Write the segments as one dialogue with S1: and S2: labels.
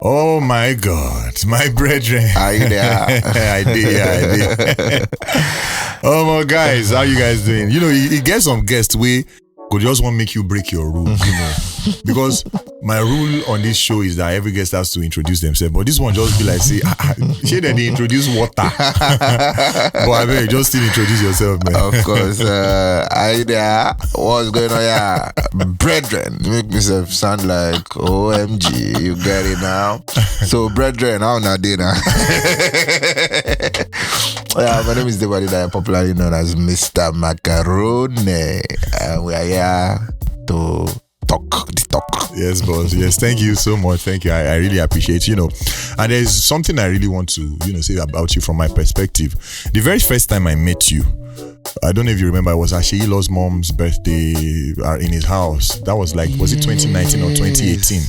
S1: Oh my God, my brethren.
S2: Are you there?
S1: I did. Oh my guys, how you guys doing? You know, you get some guests we could just want to make you break your rules, you know. Because my rule on this show is that every guest has to introduce themselves. But this one just be like, say, shey they introduce water. But I mean, just still introduce yourself, man.
S2: Of course. Are you there? What's going on here? Brethren, make myself sound like OMG. You get it now? So, brethren, how now dinner? Yeah, my name is David, I am popularly known as Mr. Macaroni. And we are here to talk the talk.
S1: Yes, boss. Yes, thank you so much. Thank you. I really appreciate, you know. And there's something I really want to, you know, say about you from my perspective. The very first time I met you, I don't know if you remember, it was Asheilo's mom's birthday in his house. That was like, was it 2019 or 2018?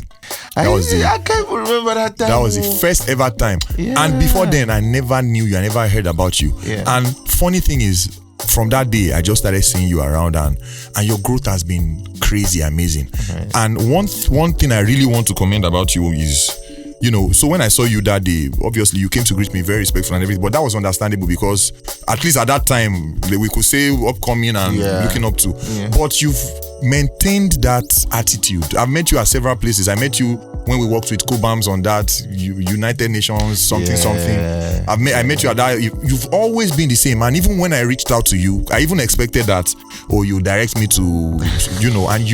S2: I can't even remember that time.
S1: That was the first ever time.
S2: Yeah.
S1: And before then, I never knew you. I never heard about you.
S2: Yeah.
S1: And funny thing is, from that day, I just started seeing you around, and your growth has been crazy, amazing.
S2: Right.
S1: And one thing I really want to commend about you is, you know, so when I saw you that day, obviously you came to greet me very respectful and everything, but that was understandable because at least at that time we could say upcoming and looking up to. Yeah. But you've maintained that attitude. I've met you at several places. I met you when we worked with Cobams on that United Nations something. I met you at that. You've always been the same, and even when I reached out to you, I even expected that you direct me to, you know, and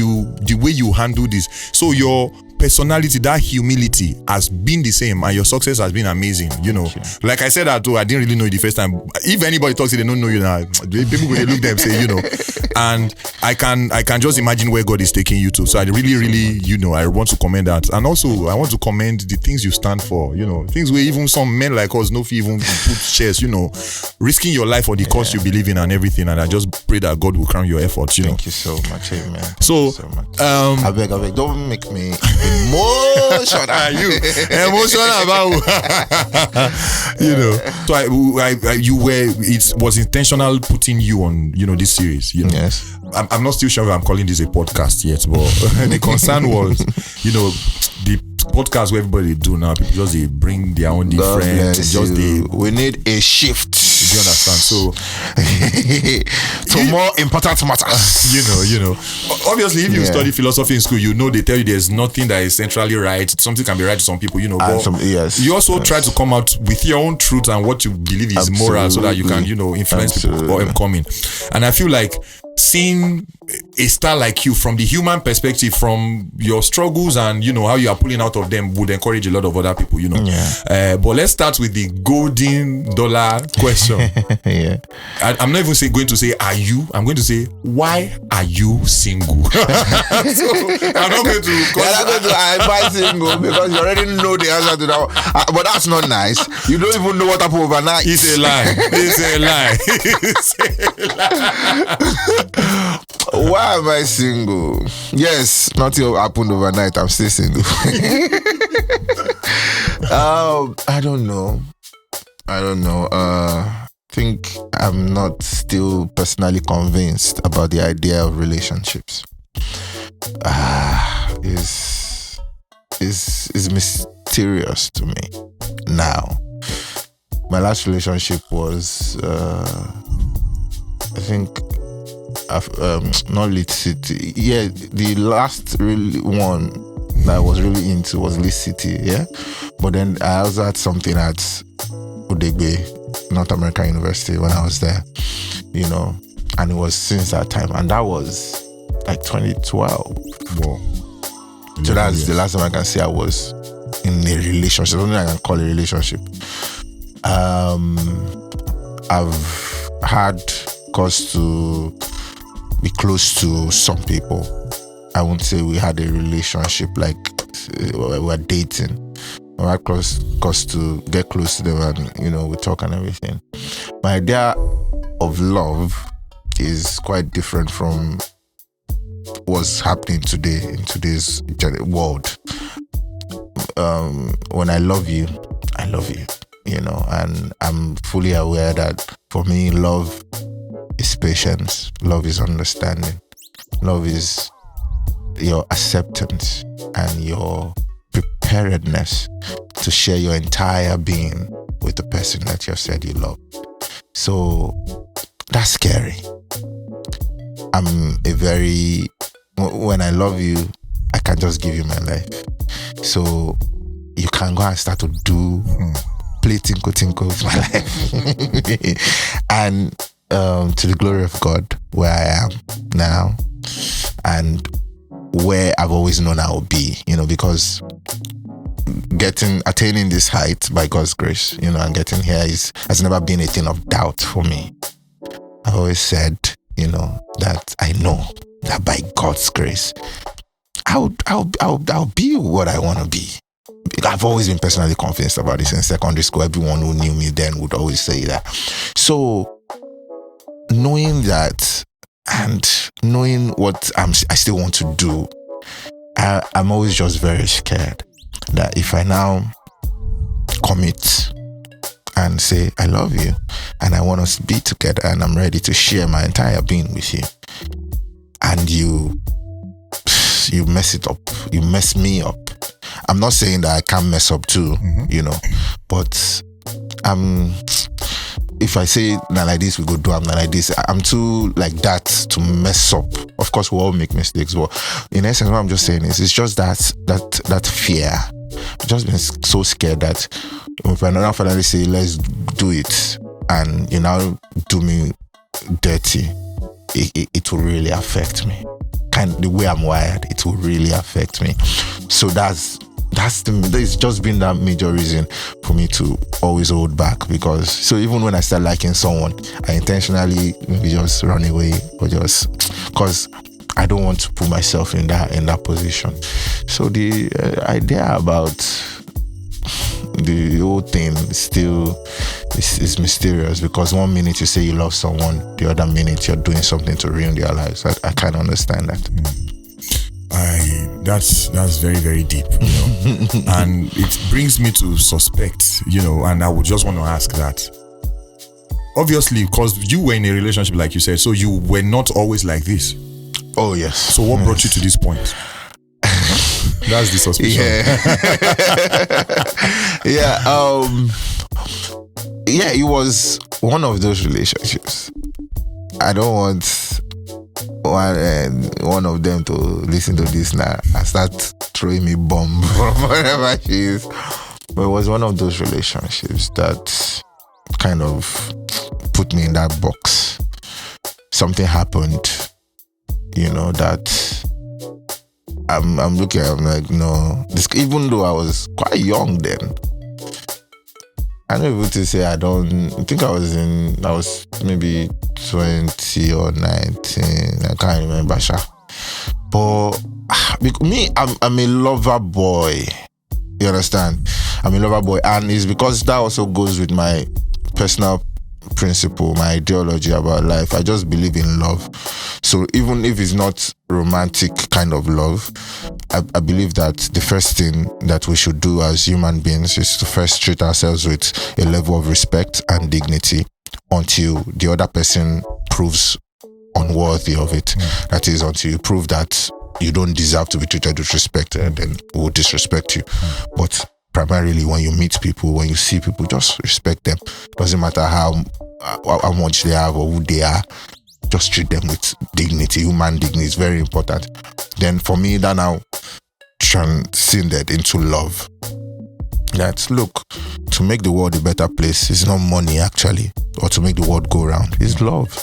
S1: the way you handle this. So your personality, that humility has been the same, and your success has been amazing, you know. Like I said that too, I didn't really know you the first time. If anybody talks, they don't know you now. People will look them say, you know. And I can just imagine where God is taking you to. So I really, you know, I want to commend that. And also I want to commend the things you stand for, you know, things where even some men like us no even put shares, you know, risking your life for the cause you believe in and everything. And I just pray that God will crown your efforts, you know.
S2: Thank you so much, amen.
S1: So,
S2: I beg, don't make me emotional.
S1: You emotional about you know. So it was intentional putting you on, you know, this series, you know.
S2: Yes.
S1: I'm not still sure if I'm calling this a podcast yet, but the concern was, you know, the podcast where everybody do now, people just they bring their own different,
S2: we need a shift.
S1: Do you understand? So
S2: to more important matters.
S1: You know. Obviously, if you study philosophy in school, you know they tell you there's nothing that is centrally right. Something can be right to some people, you know. But you also try to come out with your own truth and what you believe is moral, so that you can, you know, influence people or coming. And I feel like seeing a star like you from the human perspective, from your struggles and, you know, how you are pulling out of them would encourage a lot of other people, you know. But let's start with the golden dollar question. I'm not even going to say are you, I'm going to say why are you single? So I'm not going to
S2: I'm single because you already know the answer to that. But that's not nice. You don't even know what happened overnight.
S1: It's a lie. It's a lie.
S2: Why am I single? Yes, nothing happened overnight. I'm still single. I don't know. I think I'm not still personally convinced about the idea of relationships. Is mysterious to me now. My last relationship was I think not Lit City. Yeah, the last really one that I was really into was Lit City. Yeah, but then I also had something at Udegbe, North American University when I was there. You know, and it was since that time, and that was like 2012.
S1: Wow.
S2: So that's the last time I can say I was in a relationship. Something I can call a relationship. I've had cause to be close to some people. I won't say we had a relationship like we were dating. I had cause to get close to them and, you know, we talk and everything. My idea of love is quite different from what's happening today in today's world. When I love you, you know, and I'm fully aware that for me, love is patience, love is understanding, love is your acceptance and your preparedness to share your entire being with the person that you have said you love. So that's scary. When I love you, I can just give you my life. So you can go and start to play tinko with my life. And to the glory of God, where I am now and where I've always known I will be, because attaining this height by God's grace, and getting here has never been a thing of doubt for me. I've always said, that I know that by God's grace, I'll be what I want to be. I've always been personally convinced about this in secondary school. Everyone who knew me then would always say that. So knowing that and knowing what I still want to do, I'm always just very scared that if I now commit and say I love you and I want us to be together and I'm ready to share my entire being with you, and you mess it up, you mess me up. I'm not saying that I can't mess up too, but if I say now like this, we go do, I'm not like this, I'm too like that to mess up. Of course, we all make mistakes, but in essence, what I'm just saying is, it's just that fear. I've just been so scared that if I now finally say, let's do it, and you now do me dirty, it will really affect me. Kind of the way I'm wired, it will really affect me. So it's just been that major reason for me to always hold back, because so even when I start liking someone, I intentionally maybe just run away, or just because I don't want to put myself in that position. So the idea about the whole thing still is mysterious, because one minute you say you love someone, the other minute you're doing something to ruin their lives. I can't understand that.
S1: That's very, very deep, and it brings me to suspect, and I would just want to ask that. Obviously, because you were in a relationship, like you said, so you were not always like this.
S2: Oh yes.
S1: So what brought you to this point? That's the suspicion.
S2: Yeah. It was one of those relationships. I don't want one of them to listen to this now and start throwing me bomb from wherever she is. But it was one of those relationships that kind of put me in that box. Something happened, that I'm looking at, I'm like, no, this, even though I was quite young then, I'm not able to say I think I was maybe 20 or 19, I can't remember, but me, I'm a lover boy, you understand? I'm a lover boy, and it's because that also goes with my personal principle, my ideology about life. I just believe in love. So even if it's not romantic kind of love, I believe that the first thing that we should do as human beings is to first treat ourselves with a level of respect and dignity until the other person proves unworthy of it. That is, until you prove that you don't deserve to be treated with respect, and then we'll disrespect you. But primarily, when you meet people, when you see people, just respect them. Doesn't matter how much they have or who they are. Just treat them with dignity. Human dignity is very important. Then for me, that now transcended into love. That, look, to make the world a better place is not money actually, or to make the world go round. It's love.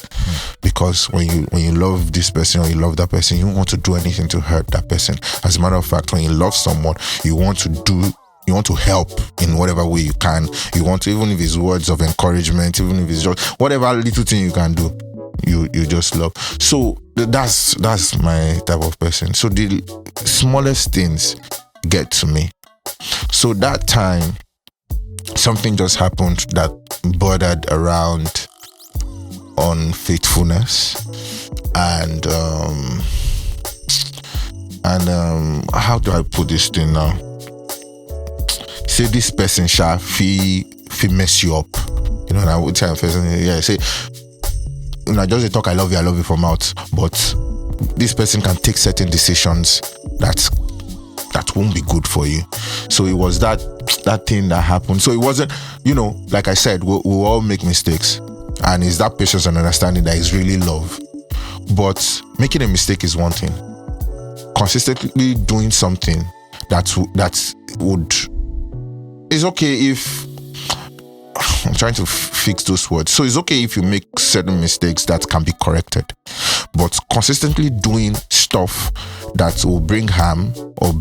S2: Because when you love this person or you love that person, you don't want to do anything to hurt that person. As a matter of fact, when you love someone, you want to help in whatever way you can. You want to, even if it's words of encouragement, even if it's just whatever little thing you can do, you just love. So that's my type of person. So the smallest things get to me. So that time, something just happened that bordered around unfaithfulness and how do I put this thing now? Say this person shall fee mess you up. And I would tell person, say, I just talk I love you from out, but this person can take certain decisions that won't be good for you. So it was that thing that happened. So it wasn't, like I said, we all make mistakes, and it's that patience and understanding that is really love. But making a mistake is one thing. Consistently doing something that would is okay if I'm trying to fix those words. So it's okay if you make certain mistakes that can be corrected, but consistently doing stuff that will bring harm or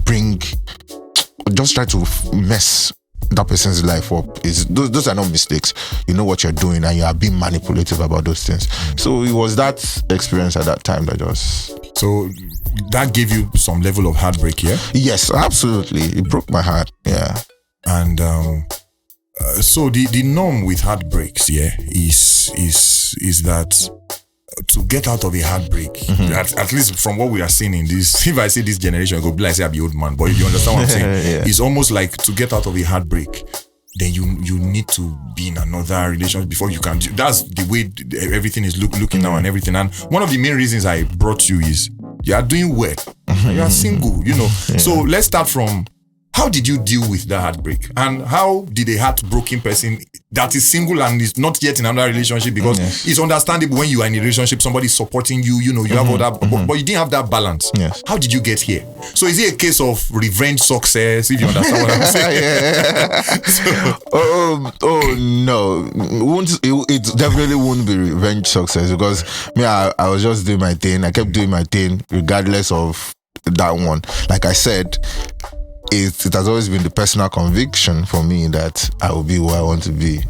S2: just try to mess that person's life up, is those are not mistakes. You know what you're doing, and you are being manipulative about those things. So it was that experience at that time that just...
S1: So that gave you some level of heartbreak, yeah?
S2: Yes, absolutely. It broke my heart, yeah.
S1: And so the norm with heartbreaks, yeah, is that to get out of a heartbreak, at least from what we are seeing in this, if I say this generation, I go be like, say I be old man, but if you understand what I'm saying,
S2: Yeah.
S1: It's almost like to get out of a heartbreak, then you need to be in another relationship before you can. That's the way everything is looking now and everything. And one of the main reasons I brought you is you are doing well, you are single, Yeah. So let's start from, how did you deal with that heartbreak? And how did a heartbroken person that is single and is not yet in another relationship, because it's understandable when you are in a relationship, somebody is supporting you, you have all that, but you didn't have that balance.
S2: Yes.
S1: How did you get here? So is it a case of revenge success, if you understand what I'm saying?
S2: Oh no, it definitely wouldn't be revenge success, because I was just doing my thing. I kept doing my thing regardless of that one. Like I said, it has always been the personal conviction for me that I will be who I want to be,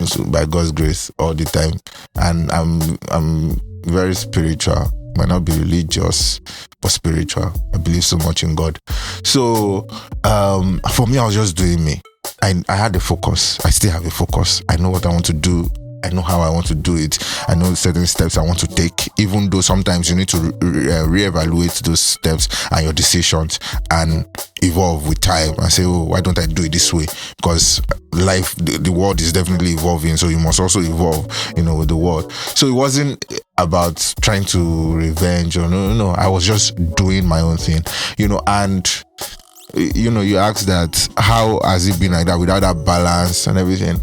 S2: so by God's grace, all the time. And I'm very spiritual. Might not be religious, but spiritual. I believe so much in God. So for me, I was just doing me. I had a focus. I still have a focus. I know what I want to do. I know how I want to do it. I know certain steps I want to take, even though sometimes you need to reevaluate those steps and your decisions and evolve with time and say, oh, why don't I do it this way? Because life, the world is definitely evolving, so you must also evolve, with the world. So it wasn't about trying to revenge or no. I was just doing my own thing, and you asked that, how has it been like that without that balance and everything?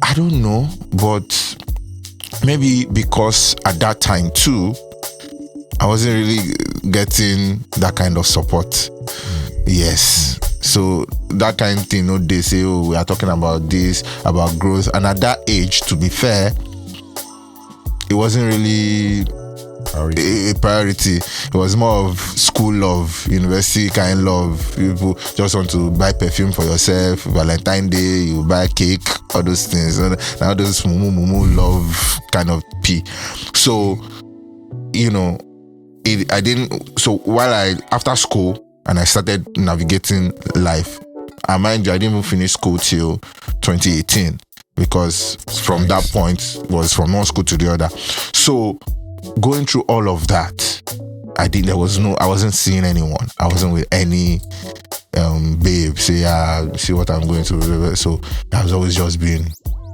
S2: I don't know, but maybe because at that time too, I wasn't really getting that kind of support. Yes. So that kind of thing, they say, oh, we are talking about this, about growth. And at that age, to be fair, it wasn't really a priority. It was more of school love, university kind love. People just want to buy perfume for yourself. Valentine's Day, you buy cake, all those things. Now those mumu love kind of pee. So, I didn't. So after school and I started navigating life, and mind you, I didn't even finish school till 2018, because from that point was from one school to the other. So going through all of that, I wasn't seeing anyone. I wasn't with any babe. See what I'm going through. So I was always just being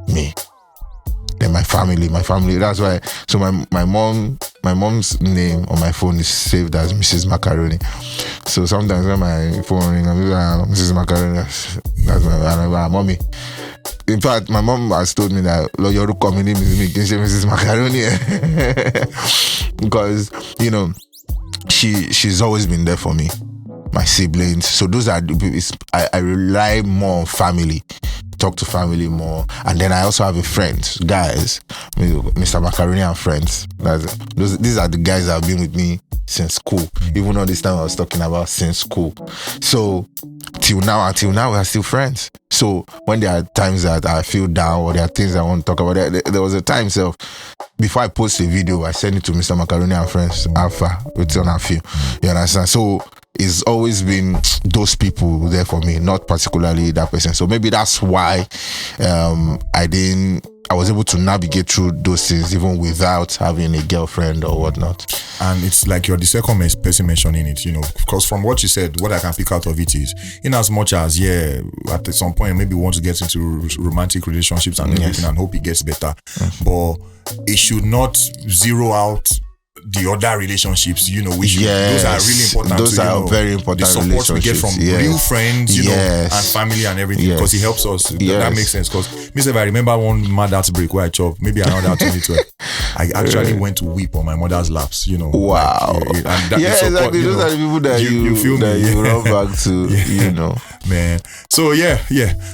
S2: me. Then my family. That's why. So my mom's name on my phone is saved as Mrs. Macaroni. So sometimes when my phone rings, I'm like, Mrs. Macaroni. That's my mommy. In fact, my mom has told me that your community is Mrs. Macaroni, because she's always been there for me, my siblings. So those are I rely more on family, talk to family more, and then I also have a friend, guys, Mr. Macaroni and friends. These are the guys that have been with me since school. Even all this time I was talking about since school. So until now we are still friends. So when there are times that I feel down or there are things I want to talk about, there was a time before I post a video, I send it to Mr. Macaroni and friends Alpha. It's on a few. You understand? So it's always been those people there for me, not particularly that person. So maybe that's why I was able to navigate through those things even without having a girlfriend or whatnot.
S1: And it's like you're the second person mentioning it, because from what you said, what I can pick out of it is, in as much as, at some point, maybe we want to get into romantic relationships and everything and hope it gets better. But it should not zero out the other relationships, which
S2: Yes,
S1: those are really important.
S2: those
S1: to,
S2: are very important
S1: The support we get from
S2: relationships.
S1: real friends,
S2: Yes.
S1: and family and everything, because it helps us. That
S2: Yes.
S1: makes sense. Because if I remember one mad break where I chopped, maybe around that 2012, I actually went to weep on my mother's laps.
S2: Wow.
S1: And that
S2: Yeah,
S1: support,
S2: exactly. Those are the people that
S1: you feel
S2: that
S1: me?
S2: you run back to.
S1: Man. So yeah.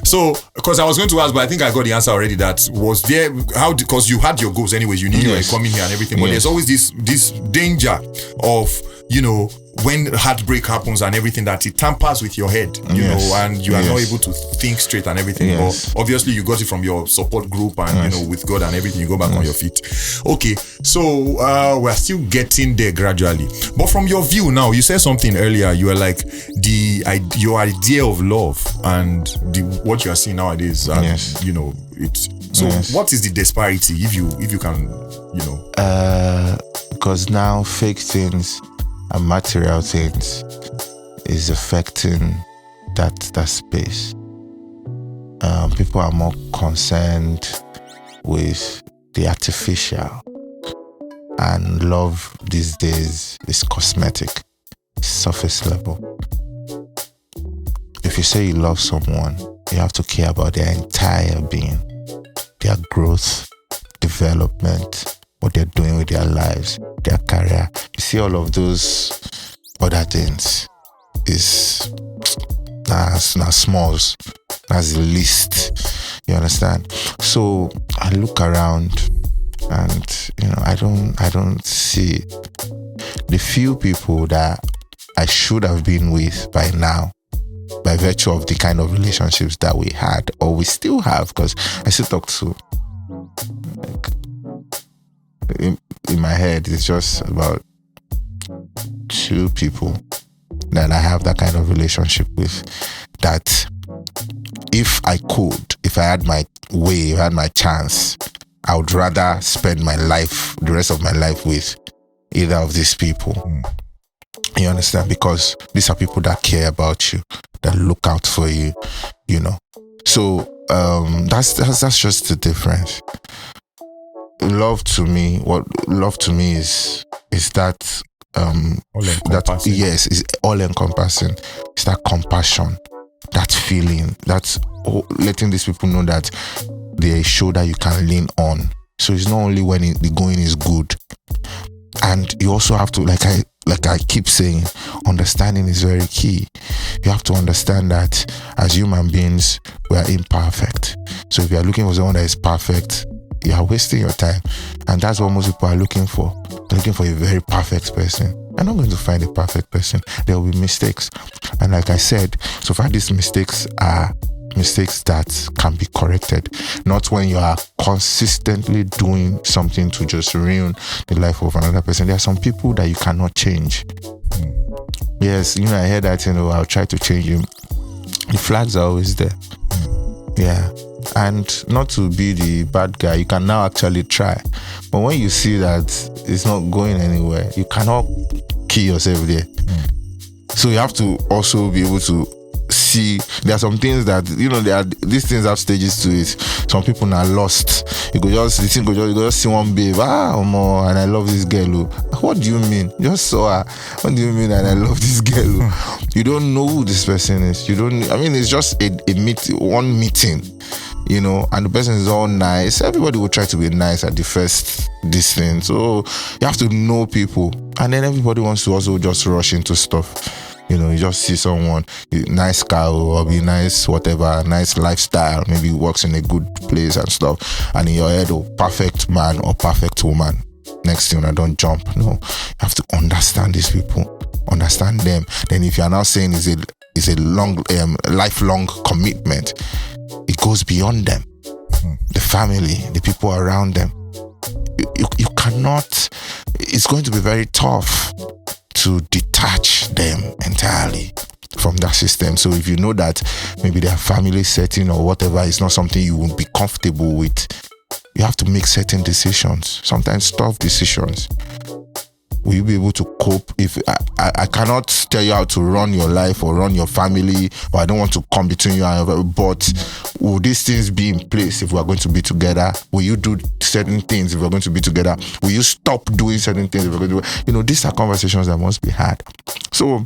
S1: So because I was going to ask, but I think I got the answer already. That was there. Because you had your goals anyways. You knew you were coming here and everything. But there's always this danger of when heartbreak happens and everything, that it tampers with your head, and you are not able to think straight and everything.
S2: Yes.
S1: But obviously you got it from your support group and with God and everything, you go back on your feet. Okay, so we're still getting there gradually. But from your view now, you said something earlier. You were like your idea of love and what you are seeing nowadays. It's so. What is the disparity, if you can,
S2: Because now fake things and material things is affecting that space. People are more concerned with the artificial, and love these days is cosmetic, surface level. If you say you love someone, you have to care about their entire being, their growth, development, what they're doing with their lives, their career. You see, all of those other things is smalls. That's the least. You understand? So I look around and I don't see the few people that I should have been with by now, by virtue of the kind of relationships that we had or we still have, because I still talk to, in my head, it's just about 2 people that I have that kind of relationship with, that if I had my way, if I had my chance, I would rather spend the rest of my life with either of these people. You understand? Because these are people that care about you, that look out for you, So that's just the difference. Love to me is that is all encompassing. It's that compassion, that feeling, that's letting these people know that they're a shoulder you can lean on. So it's not only when the going is good, and you also have to, like I keep saying, understanding is very key. You have to understand that as human beings, we are imperfect. So if you are looking for someone that is perfect, you are wasting your time. And that's what most people are looking for. They're looking for a very perfect person. You're not going to find a perfect person. There will be mistakes. And like I said, so far these mistakes are mistakes that can be corrected, not when you are consistently doing something to just ruin the life of another person. There are some people that you cannot change. Yes, I heard that, I'll try to change you. The flags are always there. Yeah. And not to be the bad guy, you can now actually try. But when you see that it's not going anywhere, you cannot kill yourself there. So you have to also be able to see, there are some things that, these things have stages to it. Some people are lost. You go just see one babe, and I love this girl. What do you mean? Just saw her. What do you mean? And I love this girl. You don't know who this person is. It's just one meeting. And the person is all nice. Everybody will try to be nice at the first thing. So you have to know people. And then everybody wants to also just rush into stuff. You just see someone, nice car or be nice, whatever, nice lifestyle, maybe works in a good place and stuff. And in your head, perfect man or perfect woman. Next thing, don't jump. No, you have to understand these people, understand them. Then if you are now saying it's a long, lifelong commitment, it goes beyond them, the family, the people around them. You cannot. It's going to be very tough to detach them entirely from that system. So if you know that maybe their family setting or whatever is not something you would be comfortable with, you have to make certain decisions, sometimes tough decisions. will you be able to cope? If I cannot tell you how to run your life or run your family, or I don't want to come between you and your, but will these things be in place if we are going to be together? Will you do certain things if we're going to be together? Will you stop doing certain things if we're going to be? These are conversations that must be had. So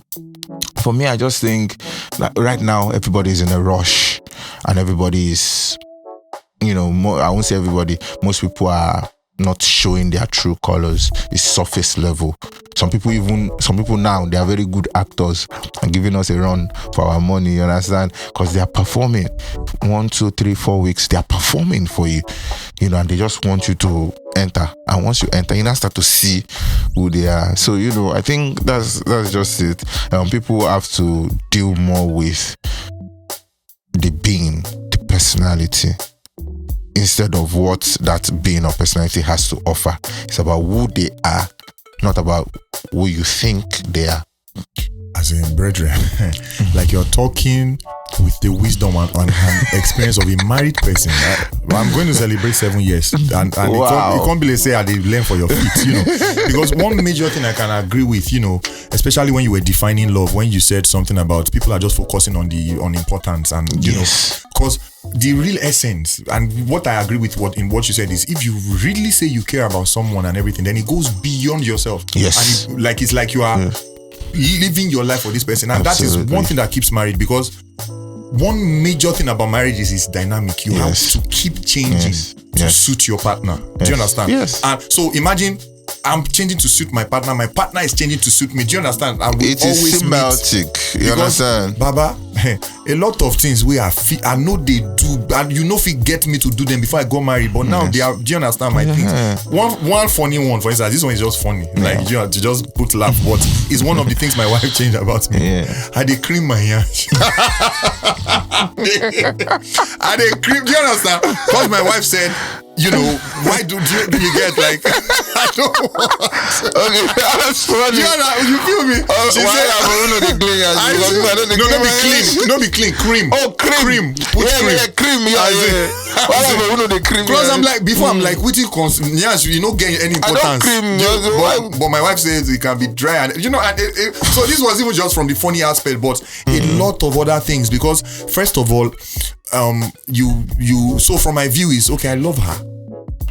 S2: for me, I just think that right now everybody is in a rush, and everybody is, I won't say everybody, most people are not showing their true colors. It's surface level. Some people now, they are very good actors and giving us a run for our money, you understand? Because they are performing 1, 2, 3, 4 weeks. They are performing for you, and they just want you to enter. And once you enter, you now start to see who they are. So, I think that's just it. People have to deal more with the being, the personality, instead of what that being or personality has to offer. It's about who they are, not about who you think they are.
S1: As in, brethren, like you're talking with the wisdom and experience of a married person. I'm going to celebrate 7 years, and
S2: Wow.
S1: it can't be like say I did learn for your feet, because one major thing I can agree with, especially when you were defining love, when you said something about people are just focusing on importance, and because the real essence, and what I agree with what you said is, if you really say you care about someone and everything, then it goes beyond yourself.
S2: Yes.
S1: And it's like you are living your life for this person, and
S2: Absolutely.
S1: that is one thing that keeps married, because one major thing about marriage is it's dynamic. You have to keep changing to suit your partner. Do you understand?
S2: Yes.
S1: And so imagine I'm changing to suit my partner is changing to suit me. Do you understand? And we
S2: It is
S1: always
S2: symbiotic. You
S1: because,
S2: understand?
S1: Baba, a lot of things we are I know they do, and if it get me to do them before I got married, but now they are. Do you understand my things? One funny one, for instance, this one is just funny, like to just put laugh, but it's one of the things my wife changed about me. I dey cream my yansh. I dey cream. Do you understand? Because my wife said, why do you get like I don't want.
S2: Okay, that's funny.
S1: You feel me? She
S2: Why
S1: said,
S2: am I clean?
S1: no be clean, cream.
S2: Oh, cream.
S1: Put cream.
S2: Yeah, cream. Yeah. Why am I the cream?
S1: Because I'm like, before I'm like, which yes, you don't get any importance. But my wife says it can be dry, and so this was even just from the funny aspect, but a lot of other things. Because first of all, so from my view is, okay, I love her.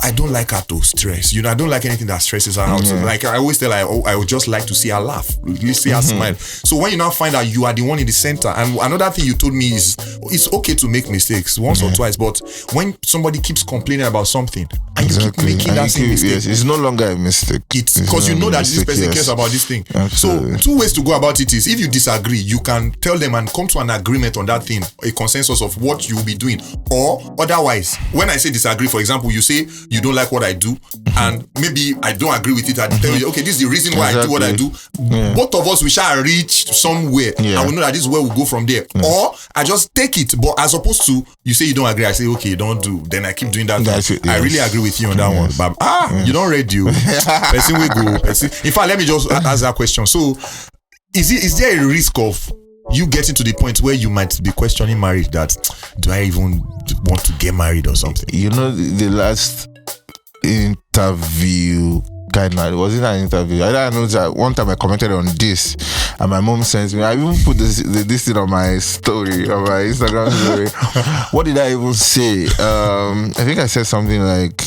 S1: I don't like her to stress. I don't like anything that stresses her out. So like I always tell her, I would just like to see her laugh, see her smile. So when you now find out you are the one in the center, and another thing you told me is, it's okay to make mistakes once or twice, but when somebody keeps complaining about something and you keep making that same mistake,
S2: yes, it's no longer a mistake.
S1: It's because you know that this person cares about this thing.
S2: Absolutely.
S1: So 2 ways to go about it is, if you disagree, you can tell them and come to an agreement on that thing, a consensus of what you will be doing. Or otherwise, when I say disagree, for example, you say you don't like what I do, and maybe I don't agree with it. I tell you, okay, this is the reason why I do what I do. Both of us, we shall reach somewhere, and we know that this is where we go from there. Or I just take it, but as opposed to you say you don't agree, I say okay, don't do. Then I keep doing that. I really agree with you on that one. But you don't read you. Person we go. In fact, let me just ask that question. So, is there a risk of you getting to the point where you might be questioning marriage, that do I even want to get married or something?
S2: The last interview, wasn't an interview. I don't know that one time I commented on this, and my mom sent me. I even put this thing on my story, on my Instagram story. What did I even say? I think I said something like,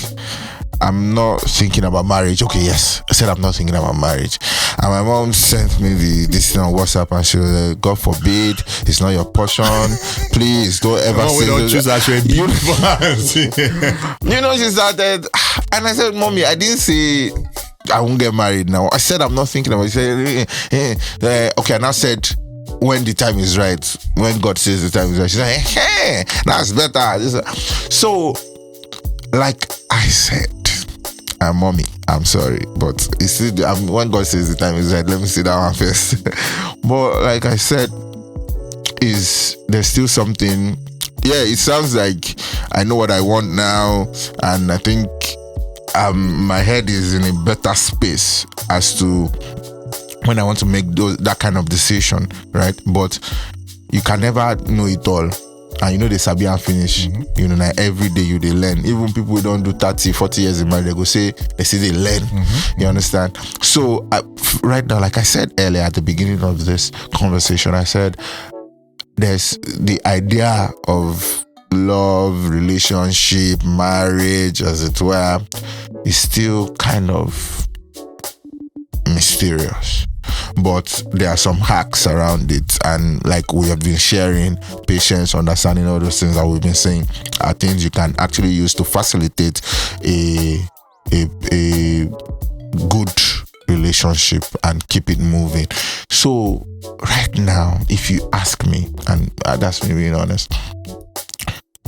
S2: I'm not thinking about marriage. Okay, yes. I said I'm not thinking about marriage. And my mom sent me this thing on WhatsApp, and she was like, God forbid, it's not your portion. Please don't ever say
S1: don't choose actually.
S2: She started, and I said, Mommy, I didn't say I won't get married now. I said I'm not thinking about it. She said, okay, and I said, when the time is right, when God says the time is right. She said, hey, that's better. So, like I said, Mommy, I'm sorry, but when God says the time is right, let me sit down first. But like I said, there's still something. Yeah, it sounds like I know what I want now, and I think my head is in a better space as to when I want to make that kind of decision, right? But you can never know it all. and you know they sabi and finish. You know, like every day you they learn. Even people who don't do 30, 40 years in marriage, they go say they learn. You understand? So right now, like I said earlier at the beginning of this conversation, I said there's the idea of love, relationship, marriage, as it were, is still kind of mysterious. But there are some hacks around it, and like we have been sharing, patience, understanding, all those things that we've been saying are things you can actually use to facilitate a good relationship and keep it moving. So right now, if you ask me, and that's me being honest,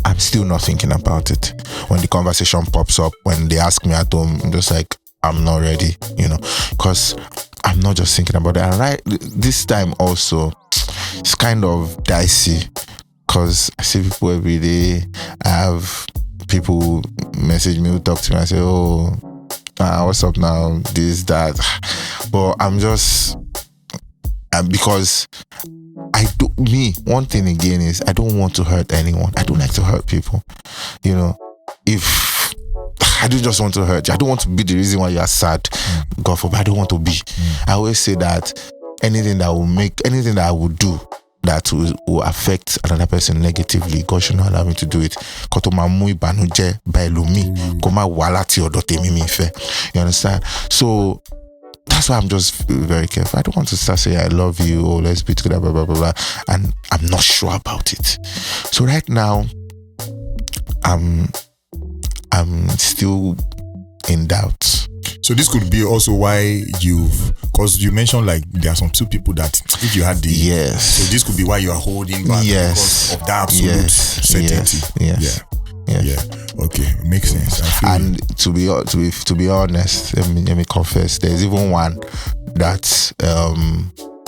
S2: I'm still not thinking about it. When the conversation pops up, when they ask me at home, I'm just like, I'm not ready, you know, because I'm not just thinking about it. And right this time also, it's kind of dicey because I see people every day. I have people message me, who talk to me and say, oh, what's up now? This, that. But I'm just, because one thing again is I don't want to hurt anyone. I don't like to hurt people. You know, if I do just want to hurt you, I don't want to be the reason why you are sad. God forbid, I don't want to be. I always say that anything that I will do that will affect another person negatively, God should not allow me to do it. You understand? So that's why I'm just very careful. I don't want to start saying I love you or let's be together, blah blah blah blah, and I'm not sure about it. So right now, I'm still in doubt.
S1: So this could be also why because you mentioned like there are some two people that if you had the so this could be why you are holding back because of that absolute certainty. Okay, makes sense.
S2: And to be honest, let me confess, there's even one that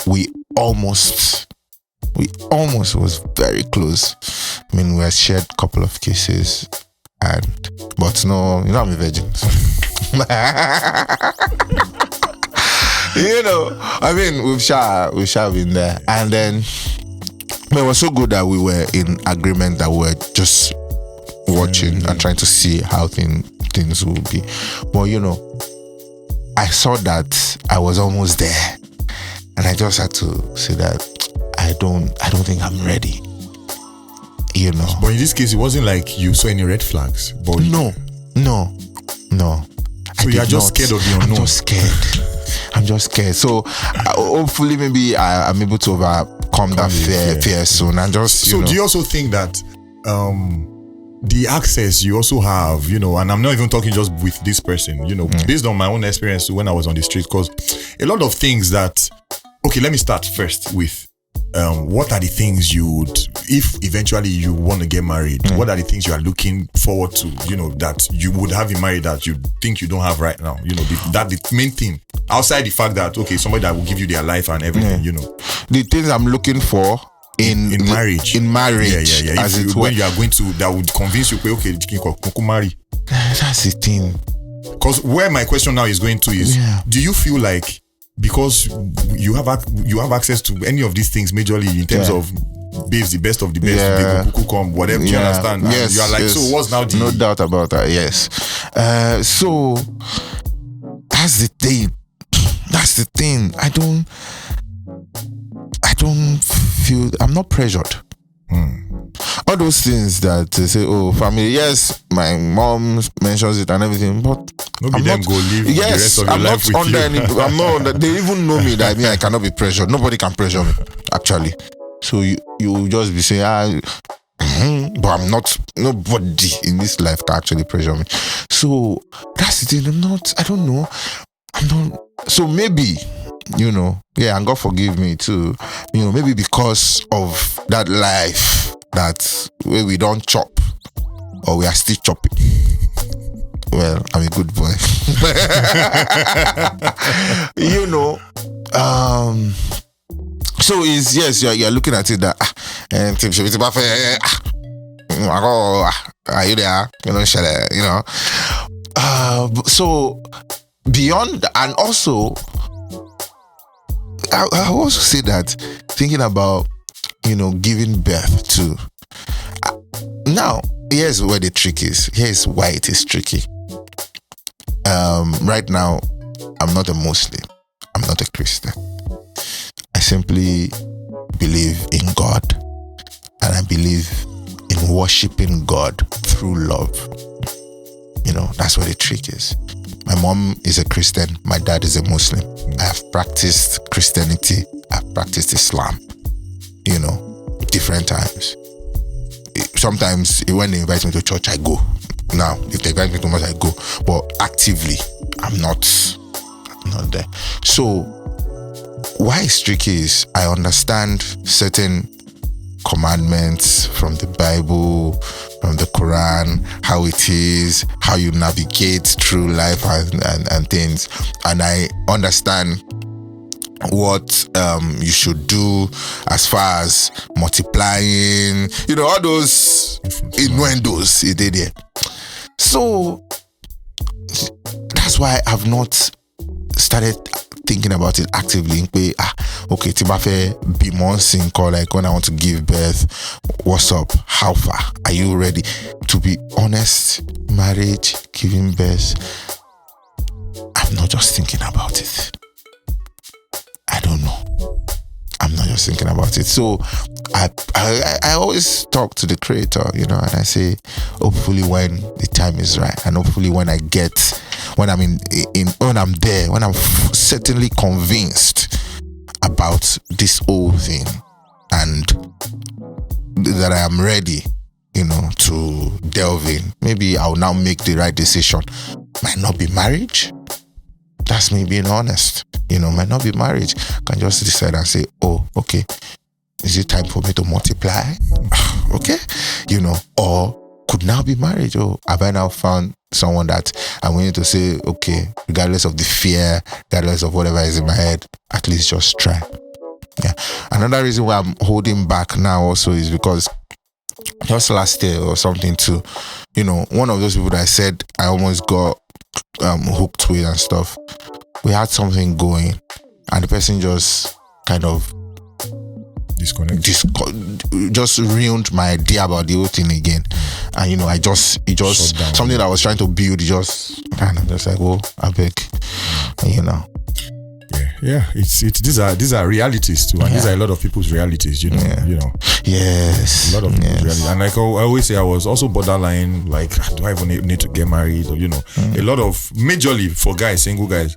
S2: we almost was very close. I mean, we had shared a couple of cases, but no, you know, I'm a virgin. You know, I mean, we've shall been there, and then it was so good that we were in agreement that we were just watching and trying to see how things will be. But you know, I saw that I was almost there, and I just had to say that I don't think I'm ready. You know.
S1: But in this case, it wasn't like you saw any red flags. But
S2: no.
S1: So you're just scared of the unknown.
S2: I'm just scared. So hopefully, maybe I'm able to overcome that fear soon. And just
S1: do you also think that the access you also have, you know, and I'm not even talking just with this person, you know, based on my own experience when I was on the street, because a lot of things that, okay, let me start first with what are the things if eventually you want to get married, what are the things you are looking forward to, you know, that you would have in marriage that you think you don't have right now, you know, the main thing, outside the fact that, okay, somebody that will give you their life and everything, you know.
S2: The things I'm looking for in marriage.
S1: Yeah. When you are going to, that would convince you, okay, marry.
S2: That's the thing.
S1: Because where my question now is going to is, do you feel like, because you have access to any of these things majorly in terms of babes, the best of the best, they come, whatever, you understand?
S2: Yes,
S1: you are like, so what's now the...
S2: No doubt about that, yes. So that's the thing. I don't feel, I'm not pressured. All those things that they say, oh, family, yes, my mom mentions it and everything, but
S1: I'm not go live the rest of your life with you.
S2: I'm not under, they even know me that I cannot be pressured. Nobody can pressure me, actually. So you just be saying, but I'm not, nobody in this life can actually pressure me. So that's the thing. I don't know. So maybe, you know, and God forgive me too, you know, maybe because of that life that where we don't chop or we are still chopping. Well, I'm a good boy. You know, so yes, you're looking at it that are you there? You know, so beyond, and also I also say that thinking about, you know, giving birth to, Now, here's where the trick is. Here's why it is tricky. Right now, I'm not a Muslim. I'm not a Christian. I simply believe in God, and I believe in worshiping God through love. That's where the trick is. My mom is a Christian. My dad is a Muslim. I have practiced Christianity. I've practiced Islam, different times. Sometimes when they invite me to church, I go. Now, if they invite me to mosque, I go. But actively, I'm not there. So, why it's tricky is I understand certain commandments from the Bible, from the Quran, how it is, how you navigate through life and things. And I understand what you should do as far as multiplying, all those innuendos is there. So that's why I've not started thinking about it actively. Okay, Tibafe be monsing, call like when I want to give birth. What's up? How far? Are you ready? To be honest, marriage, giving birth, I'm not just thinking about it. I don't know. I'm not just thinking about it. So I always talk to the Creator, and I say, hopefully when the time is right, and hopefully when I'm there, when I'm certainly convinced about this whole thing, and that I am ready, to delve in. Maybe I'll now make the right decision. Might not be marriage. That's me being honest. Might not be marriage. Can just decide and say, oh, okay, is it time for me to multiply? Okay, or could now be marriage. Oh, have I now found someone that I'm willing to say, okay, regardless of the fear, regardless of whatever is in my head, at least just try. Yeah. Another reason why I'm holding back now also is because just last year or something too, one of those people that I said I almost got hooked with and stuff, we had something going, and the person just kind of just ruined my idea about the whole thing again. And it just something that I was trying to build, and I'm just like, oh, I beg,
S1: Yeah. It's these are realities too, and these are a lot of people's realities.
S2: Yes.
S1: A lot of people's realities, and like I always say, I was also borderline. Like, do I even need to get married? Or a lot of majorly for guys, single guys.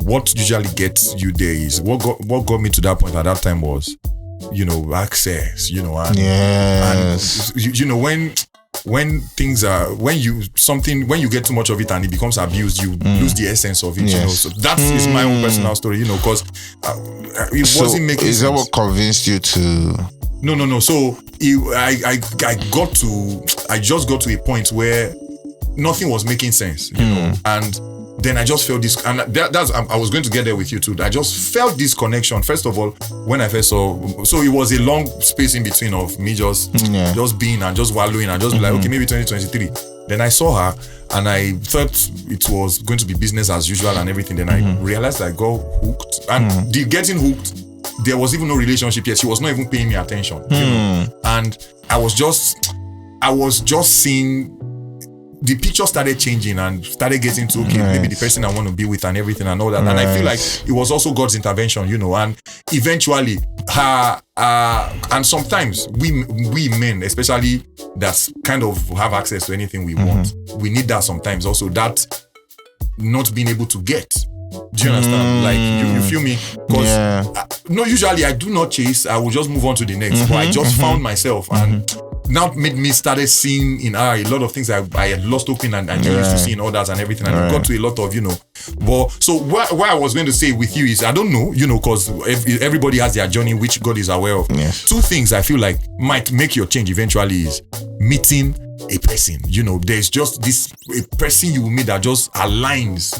S1: What usually gets you there is what got me to that point at that time was, access. And
S2: yes.
S1: And when things are when you get too much of it and it becomes abused, you lose the essence of it.
S2: Yes.
S1: So that is my own personal story. Because it wasn't making sense.
S2: Is that what convinced you to?
S1: No. So I just got to a point where nothing was making sense. And then I just felt this, and I was going to get there with you too. I just felt this connection. First of all, when I first saw, so it was a long space in between of me just being and just wallowing and just be like, okay, maybe 2023. Then I saw her and I thought it was going to be business as usual and everything. Then I realized I got hooked, and the getting hooked, there was even no relationship yet. She was not even paying me attention, and I was just seeing. The picture started changing and started getting to maybe the person I want to be with and everything and all that. And I feel like it was also God's intervention, and eventually her and sometimes we men, especially that kind of have access to anything we want, we need that sometimes also, that not being able to get. Do you understand? Like you feel me? Because no, usually I do not chase, I will just move on to the next. But I just found myself and now made me started seeing in her a lot of things I had lost hope in and used to see in others and everything, and it got to a lot of but so what I was going to say with you is, I don't know, because everybody has their journey which God is aware of. Two things I feel like might make your change eventually is meeting a person. There's just this a person you will meet that just aligns,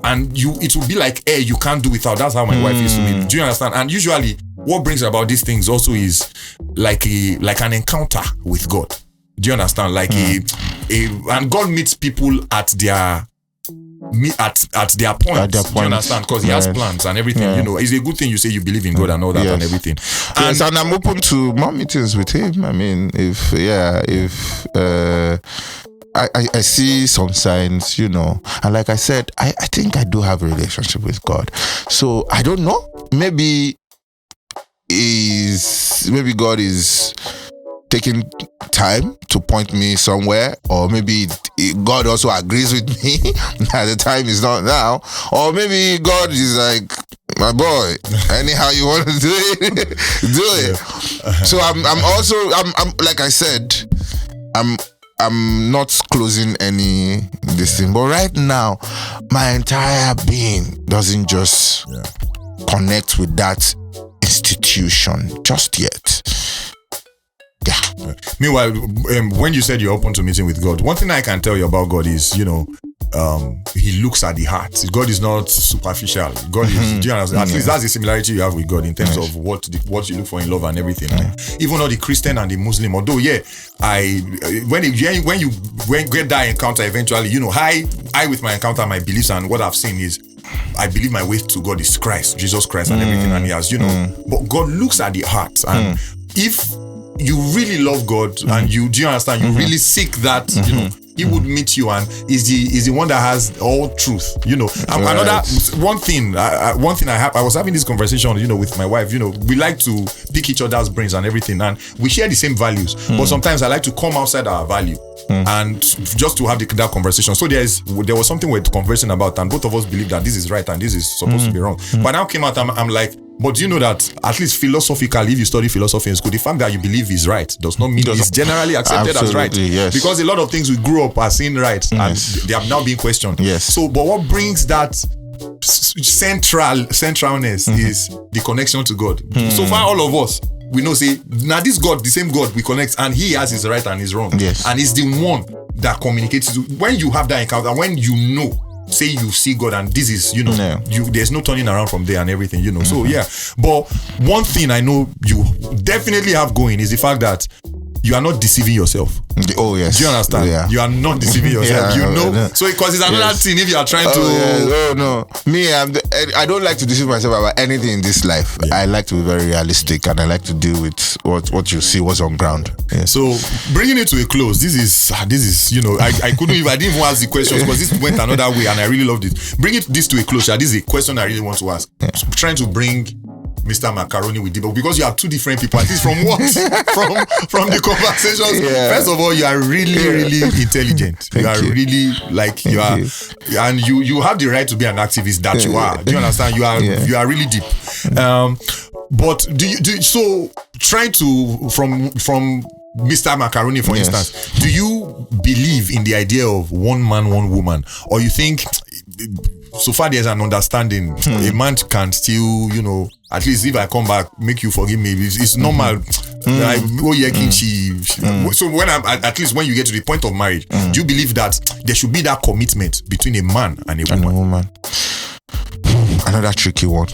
S1: and it will be like, hey, you can't do without. That's how my wife used to be. Do you understand? And usually what brings about these things also is like an encounter with God. Do you understand? Like and God meets people at their me at their point.
S2: At their
S1: Do you
S2: point.
S1: understand? Because he has
S2: Yes.
S1: plans and everything.
S2: Yeah.
S1: You know, it's a good thing you say you believe in God and all that
S2: Yes.
S1: and everything.
S2: Yes, and I'm open to more meetings with him. I mean, if I see some signs, you know, and like I said, I think I do have a relationship with God. So I don't know. Maybe God is taking time to point me somewhere, or maybe God also agrees with me that the time is not now, or maybe God is like, my boy, anyhow you want to do it, do it. So I'm like I said, I'm not closing any this thing, but right now my entire being doesn't just connect with that institution just yet. Yeah.
S1: Meanwhile, when you said you're open to meeting with God, one thing I can tell you about God is, you know, he looks at the heart. God is not superficial. God is, do you understand? At least that's the similarity you have with God in terms of what you look for in love and everything. Even though the Christian and the Muslim, although when you get that encounter eventually, you know, I with my encounter, my beliefs and what I've seen is, I believe my way to God is Christ, Jesus Christ and everything, and he has, you know, but God looks at the heart, and if you really love God and do you understand, you really seek that, you know, he would meet you and is the one that has all truth, you know. Another one thing I was having this conversation, you know, with my wife. You know, we like to pick each other's brains and everything, and we share the same values, but sometimes I like to come outside our value and just to have that conversation. So there was something we're conversing about, and both of us believe that this is right and this is supposed to be wrong. But now came out, I'm like, but do you know that at least philosophically, if you study philosophy in school, the fact that you believe is right does not mean it's generally accepted as right.
S2: Yes.
S1: Because a lot of things we grew up as seeing right, and they have now been questioned.
S2: Yes.
S1: So, but what brings that centralness is the connection to God. So far, all of us, we know, say, now this God, the same God we connect, and he has his right and his wrong.
S2: Yes.
S1: And it's the one that communicates to. When you have that encounter, when you know, say you see God and this is, you know, there's no turning around from there and everything, you know. So yeah, but one thing I know you definitely have going is the fact that you are not deceiving yourself.
S2: Oh yes.
S1: Do you understand?
S2: Yeah.
S1: You are not deceiving yourself. You know.
S2: Yeah.
S1: So because it's another thing if you are trying to.
S2: Oh no, me, I don't like to deceive myself about anything in this life. I like to be very realistic, and I like to deal with what you see, what's on ground. Yeah.
S1: So bringing it to a close, this is you know, I didn't even ask the questions because this went another way, and I really loved it. Bringing this to a close, this is a question I really want to ask. Yeah. So trying to bring Mr. Macaroni with Debo, because you are two different people, at least from what from the conversations. Yeah. First of all, you are really intelligent. You are really like you are, and you have the right to be an activist that you are. Do you understand? You are really deep. But do you so trying to from Mr. Macaroni, for instance, do you believe in the idea of one man, one woman, or you think so far there's an understanding a man can still, you know, at least if I come back, make you forgive me, it's normal. So when at least when you get to the point of marriage, do you believe that there should be that commitment between a man and a woman?
S2: Another tricky one.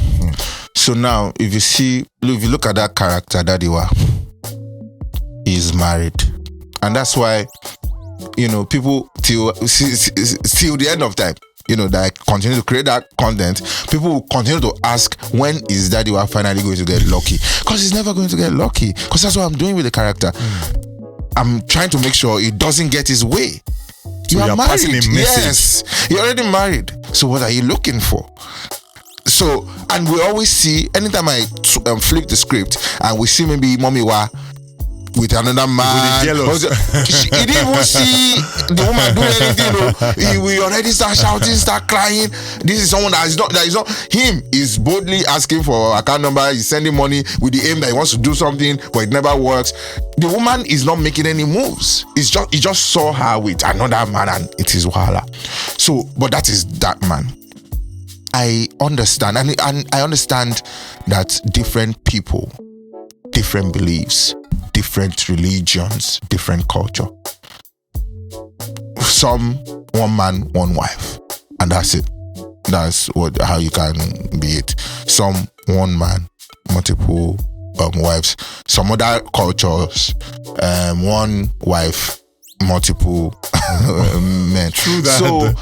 S2: So now, if you look at that character, Dadiwa, he's married, and that's why, you know, people till the end of time, you know, that I continue to create that content, people will continue to ask, when is Dadiwa finally going to get lucky? Because he's never going to get lucky. Because that's what I'm doing with the character. I'm trying to make sure he doesn't get his way.
S1: So you're married. Passing a message.
S2: Yes, you're already married. So what are you looking for? So, and we always see, anytime I flip the script and we see maybe Mommy Wa with another man, he didn't even see the woman doing anything. We already start shouting, start crying. This is someone that is not him. He's boldly asking for account number. He's sending money with the aim that he wants to do something, but it never works. The woman is not making any moves. He just saw her with another man, and it is wahala. So, but that is that man. I understand, and I understand that different people, different beliefs, different religions, different culture. Some one man, one wife, and that's it. That's how you can be it. Some one man, multiple wives. Some other cultures, one wife, multiple men.
S1: True that.
S2: So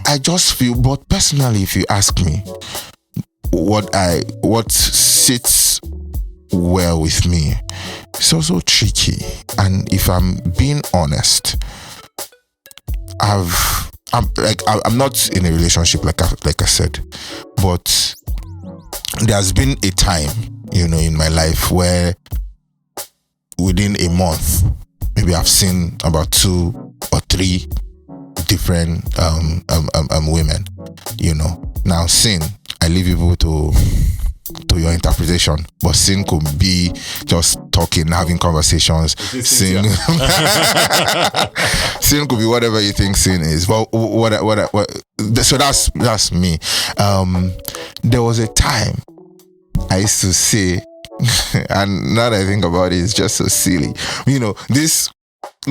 S2: I just feel, but personally, if you ask me, what sits well with me, it's also tricky. And if I'm being honest, I'm not in a relationship like I said, but there's been a time, in my life where within a month, maybe I've seen about 2 or 3 different women. Now sin, I leave you to your interpretation, but sin could be just talking, having conversations. Sin sin could be whatever you think sin is. But so that's me. There was a time I used to say, and now that I think about it, it's just so silly. This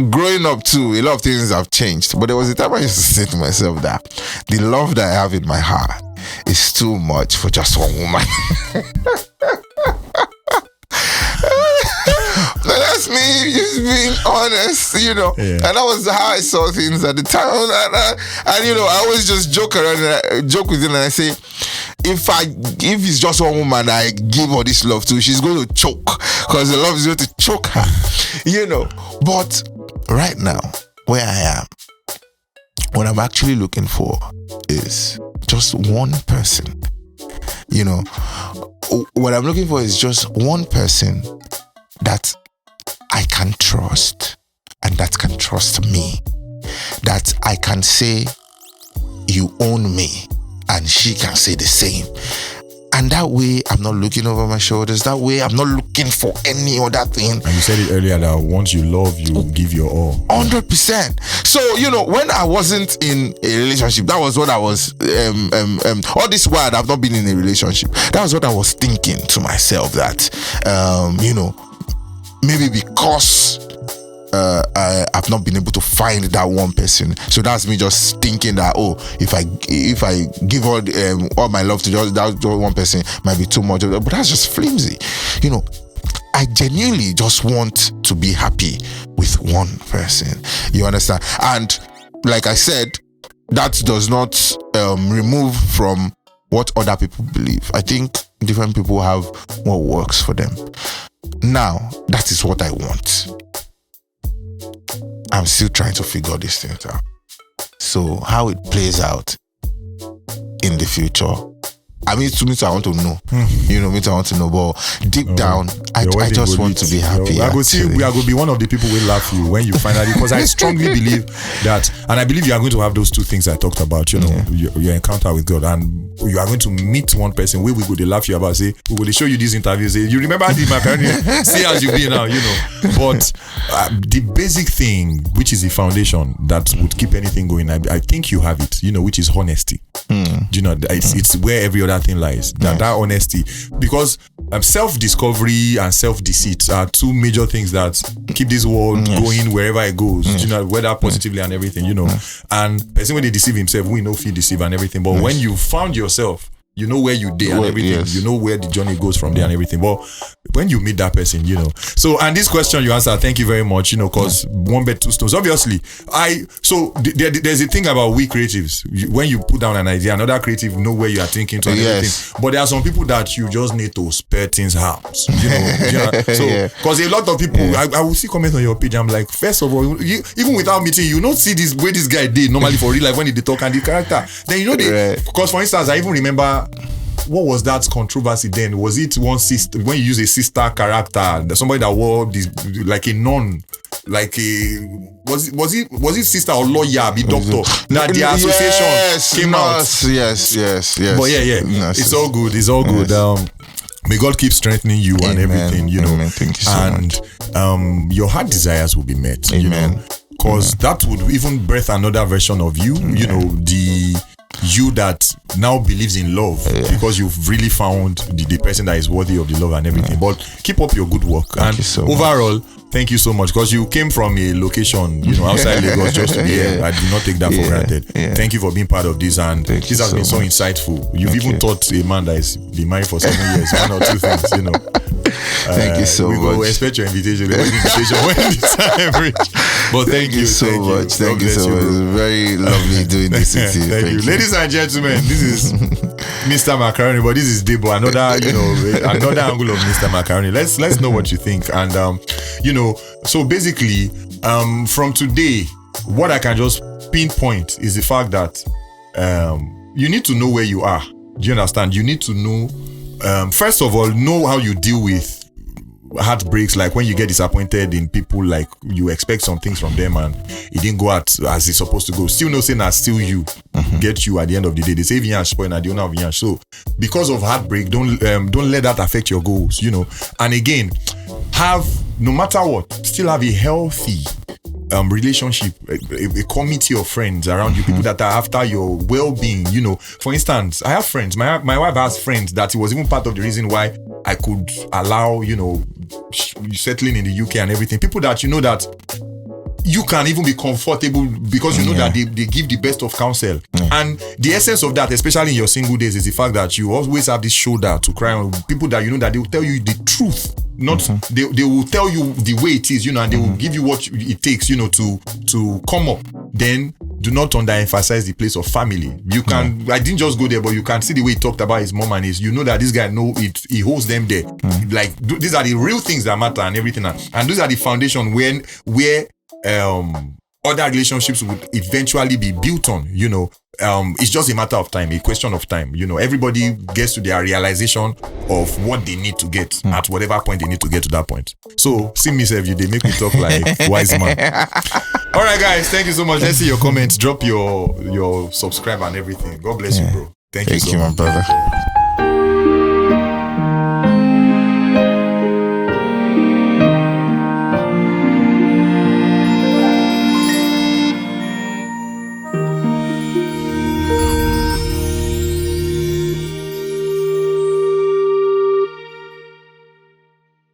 S2: growing up too, a lot of things have changed. But there was a time I used to say to myself that the love that I have in my heart is too much for just one woman. That's me just being honest,
S1: Yeah.
S2: And that was how I saw things at the time. And I always just joke around and joke with it, and I say, if it's just one woman I give all this love to, she's going to choke, because the love is going to choke her, But right now, where I am, what I'm actually looking for is just one person. What I'm looking for is just one person that I can trust, and that can trust me. That I can say, you own me, and she can say the same. And that way, I'm not looking over my shoulders. That way, I'm not looking for any other thing. And
S1: you said it earlier that once you love, you give your all.
S2: 100%. So, when I wasn't in a relationship, that was what I was, all this while I've not been in a relationship. That was what I was thinking to myself, that, maybe because I've not been able to find that one person, so that's me just thinking that, if I give all my love to just that one person, might be too much, but that's just flimsy. I genuinely just want to be happy with one person. You understand? And like I said, that does not remove from what other people believe. I think different people have what works for them. Now, that is what I want. I'm still trying to figure these things out. So how it plays out in the future, I mean, to me, I want to know. I want to know. But deep down, I just want to be happy.
S1: I go be one of the people who laugh you when you finally, because I strongly believe that, and I believe you are going to have those 2 things I talked about, your encounter with God, and you are going to meet one person where we go to laugh you about, say, we will show you these interviews, say, you remember the macaroni, see as you be now, But the basic thing, which is the foundation that would keep anything going, I think you have it, which is honesty. It's where every other thing lies. That honesty, because self-discovery and self-deceit are 2 major things that keep this world going wherever it goes. Whether positively and everything. And person when they deceive himself, we know feel deceive and everything. But when you found yourself, you know where you did and everything. You know where the journey goes from there and everything. But when you meet that person, So, and this question you answer, thank you very much, because one bed, 2 stones. Obviously, there's a thing about we creatives. When you put down an idea, another creative know where you are thinking to and everything. But there are some people that you just need to spare things out. So, because a lot of people, I will see comments on your page. I'm like, first of all, even without meeting, you don't see this way this guy did normally for real life when he talk and the character. Then because for instance, I even remember. What was that controversy then? Was it one sister, when you use a sister character, somebody that wore this like a nun, like a was it sister or lawyer, be doctor? That the association came out.
S2: Yes.
S1: But it's all good. It's all good. May God keep strengthening you and everything,
S2: Amen. Thank you so
S1: much. Your heart desires will be met.
S2: Amen.
S1: Because that would even birth another version of you. The you that now believes in love because you've really found the person that is worthy of the love and everything. But keep up your good work.
S2: Thank you so
S1: overall, thank you so much, because you came from a location, outside Lagos just to be here. I do not take that for granted. Thank you for being part of this, and this has been so insightful. You've even taught a man that is been married for 7 years, 1 or 2 things,
S2: Thank you so
S1: we
S2: much.
S1: go expect your invitation. When the time reach. But thank you
S2: so much. Thank you so much. It's very lovely doing this with you.
S1: Thank you. Ladies and gentlemen, this is Mr. Macaroni, but this is Debo, another angle of Mr. Macaroni. Let's know what you think. And so basically, from today, what I can just pinpoint is the fact that you need to know where you are. Do you understand? You need to know, first of all, know how you deal with heartbreaks, like when you get disappointed in people, like you expect some things from them and it didn't go out as it's supposed to go. Still no saying that still you get you at the end of the day. They say Vian spoil and the owner of Vian. So because of heartbreak, don't let that affect your goals, And again, no matter what, still have a healthy relationship, a committee of friends around you, people that are after your well-being. For instance, I have friends. My wife has friends that it was even part of the reason why I could allow settling in the UK and everything. People that that you can even be comfortable because that they give the best of counsel. And the essence of that, especially in your single days, is the fact that you always have this shoulder to cry on. People that that they will tell you the truth. Not they will tell you the way it is, and they will give you what it takes, to come up. Then do not underemphasize the place of family. You can I didn't just go there, but you can see the way he talked about his mom and his, that this guy he holds them there. Like these are the real things that matter and everything. And these are the foundation where other relationships would eventually be built on, it's just a matter of time, a question of time. Everybody gets to their realization of what they need to get at whatever point they need to get to that point. So, see me every day, make me talk like wise man. All right, guys, thank you so much. Let's see your comments. Drop your subscribe and everything. God bless you, bro. Thank you so much,
S2: my brother.